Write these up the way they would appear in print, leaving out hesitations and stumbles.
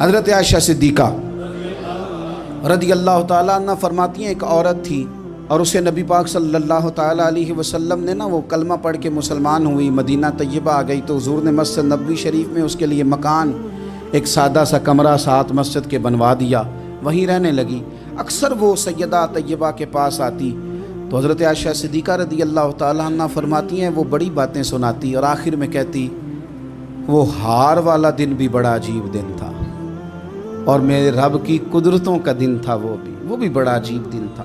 حضرت عائشہ صدیقہ رضی اللہ تعالیٰ عنہ فرماتی ہیں ایک عورت تھی اور اسے نبی پاک صلی اللہ تعالیٰ علیہ وسلم نے وہ کلمہ پڑھ کے مسلمان ہوئی، مدینہ طیبہ آ گئی تو حضور نے مسجد نبوی شریف میں اس کے لیے مکان، ایک سادہ سا کمرہ ساتھ مسجد کے بنوا دیا، وہیں رہنے لگی۔ اکثر وہ سیدہ طیبہ کے پاس آتی تو حضرت عائشہ صدیقہ رضی اللہ تعالیٰ عنہ فرماتی ہیں وہ بڑی باتیں سناتی اور آخر میں کہتی وہ ہار والا دن بھی بڑا عجیب دن تھا اور میرے رب کی قدرتوں کا دن تھا، وہ بھی بڑا عجیب دن تھا۔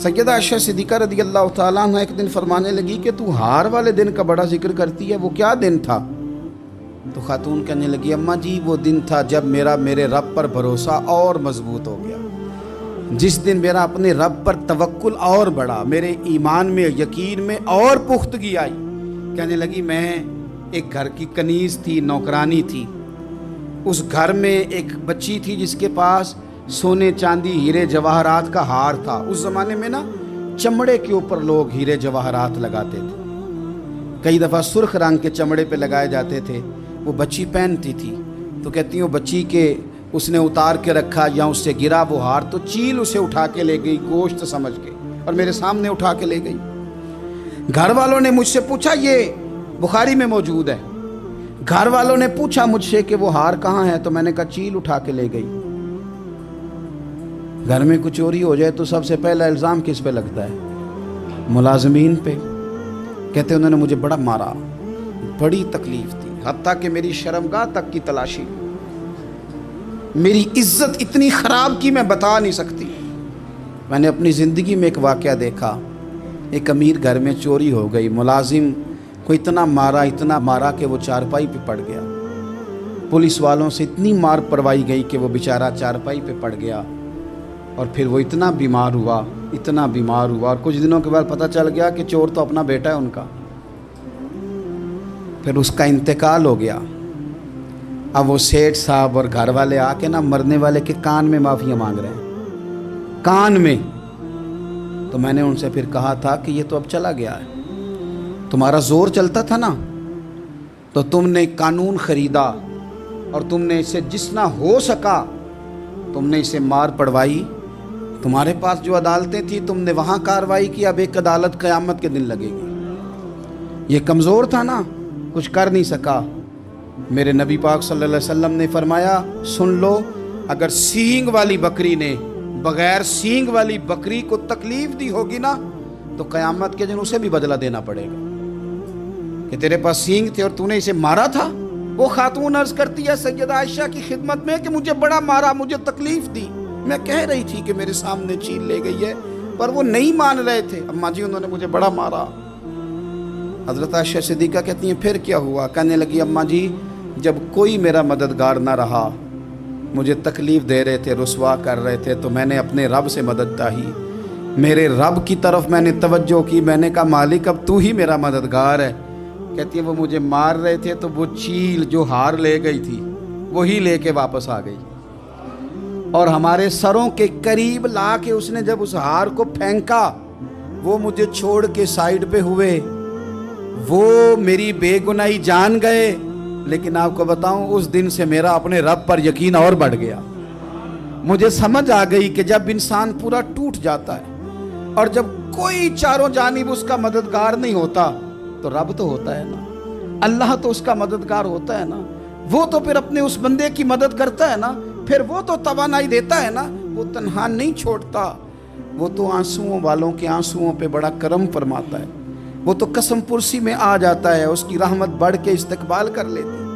سیدہ عائشہ صدیقہ رضی اللہ تعالیٰ عنہ ایک دن فرمانے لگی کہ تو ہار والے دن کا بڑا ذکر کرتی ہے، وہ کیا دن تھا؟ تو خاتون کہنے لگی اماں جی وہ دن تھا جب میرے رب پر بھروسہ اور مضبوط ہو گیا، جس دن میرا اپنے رب پر توکل اور بڑھا، میرے ایمان میں یقین میں اور پختگی آئی۔ کہنے لگی میں ایک گھر کی کنیز تھی، نوکرانی تھی، اس گھر میں ایک بچی تھی جس کے پاس سونے چاندی ہیرے جواہرات کا ہار تھا۔ اس زمانے میں چمڑے کے اوپر لوگ ہیرے جواہرات لگاتے تھے، کئی دفعہ سرخ رنگ کے چمڑے پہ لگائے جاتے تھے، وہ بچی پہنتی تھی تو کہتی ہوں بچی کے اس نے اتار کے رکھا یا اس سے گرا وہ ہار تو چیل اسے اٹھا کے لے گئی گوشت سمجھ کے اور میرے سامنے اٹھا کے لے گئی۔ گھر والوں نے مجھ سے پوچھا، یہ بخاری میں موجود ہے، گھر والوں نے پوچھا مجھ سے کہ وہ ہار کہاں ہے تو میں نے کہا چیل اٹھا کے لے گئی۔ گھر میں کچھ چوری ہو جائے تو سب سے پہلا الزام کس پہ لگتا ہے؟ ملازمین پہ۔ کہتے انہوں نے مجھے بڑا مارا، بڑی تکلیف تھی، حتیٰ کہ میری شرمگاہ تک کی تلاشی، میری عزت اتنی خراب کی میں بتا نہیں سکتی۔ میں نے اپنی زندگی میں ایک واقعہ دیکھا، ایک امیر گھر میں چوری ہو گئی، ملازم کو اتنا مارا کہ وہ چارپائی پہ پڑ گیا، پولیس والوں سے اتنی مار پروائی گئی کہ وہ بیچارہ چارپائی پہ پڑ گیا اور پھر وہ اتنا بیمار ہوا اور کچھ دنوں کے بعد پتہ چل گیا کہ چور تو اپنا بیٹا ہے ان کا، پھر اس کا انتقال ہو گیا۔ اب وہ سیٹھ صاحب اور گھر والے آ کے مرنے والے کے کان میں معافیاں مانگ رہے ہیں، کان میں۔ تو میں نے ان سے پھر کہا تھا کہ یہ تو اب چلا گیا ہے، تمہارا زور چلتا تھا نا تو تم نے قانون خریدا اور تم نے اسے جتنا ہو سکا تم نے اسے مار پڑوائی، تمہارے پاس جو عدالتیں تھیں تم نے وہاں کارروائی کی، اب ایک عدالت قیامت کے دن لگے گی۔ یہ کمزور تھا نا، کچھ کر نہیں سکا۔ میرے نبی پاک صلی اللہ علیہ وسلم نے فرمایا سن لو، اگر سینگ والی بکری نے بغیر سینگ والی بکری کو تکلیف دی ہوگی نا تو قیامت کے دن اسے بھی بدلہ دینا پڑے گا کہ تیرے پاس سینگ تھے اور تو نے اسے مارا تھا۔ وہ خاتون عرض کرتی ہے سیدہ عائشہ کی خدمت میں کہ مجھے بڑا مارا، مجھے تکلیف دی، میں کہہ رہی تھی کہ میرے سامنے چیل لے گئی ہے پر وہ نہیں مان رہے تھے، اماں جی انہوں نے مجھے بڑا مارا۔ حضرت عائشہ صدیقہ کہتی ہیں پھر کیا ہوا؟ کہنے لگی اماں جی جب کوئی میرا مددگار نہ رہا، مجھے تکلیف دے رہے تھے، رسوا کر رہے تھے، تو میں نے اپنے رب سے مدد چاہی، میرے رب کی طرف میں نے توجہ کی، میں نے کہا مالک اب تو ہی میرا مددگار ہے۔ کہتی ہے وہ مجھے مار رہے تھے تو وہ چیل جو ہار لے گئی تھی وہی لے کے واپس آ گئی اور ہمارے سروں کے قریب لا کے اس نے جب اس ہار کو پھینکا وہ مجھے چھوڑ کے سائیڈ پہ ہوئے، وہ میری بے گناہی جان گئے، لیکن آپ کو بتاؤں اس دن سے میرا اپنے رب پر یقین اور بڑھ گیا۔ مجھے سمجھ آ گئی کہ جب انسان پورا ٹوٹ جاتا ہے اور جب کوئی چاروں جانب اس کا مددگار نہیں ہوتا تو رب تو ہوتا ہے نا، اللہ تو اس کا مددگار ہوتا ہے نا، وہ تو پھر اپنے اس بندے کی مدد کرتا ہے نا، پھر وہ تو توانائی دیتا ہے نا، وہ تنہا نہیں چھوڑتا، وہ تو آنسوؤں والوں کے آنسوؤں پہ بڑا کرم فرماتا ہے، وہ تو قسم پرسی میں آ جاتا ہے، اس کی رحمت بڑھ کے استقبال کر لیتی ہے۔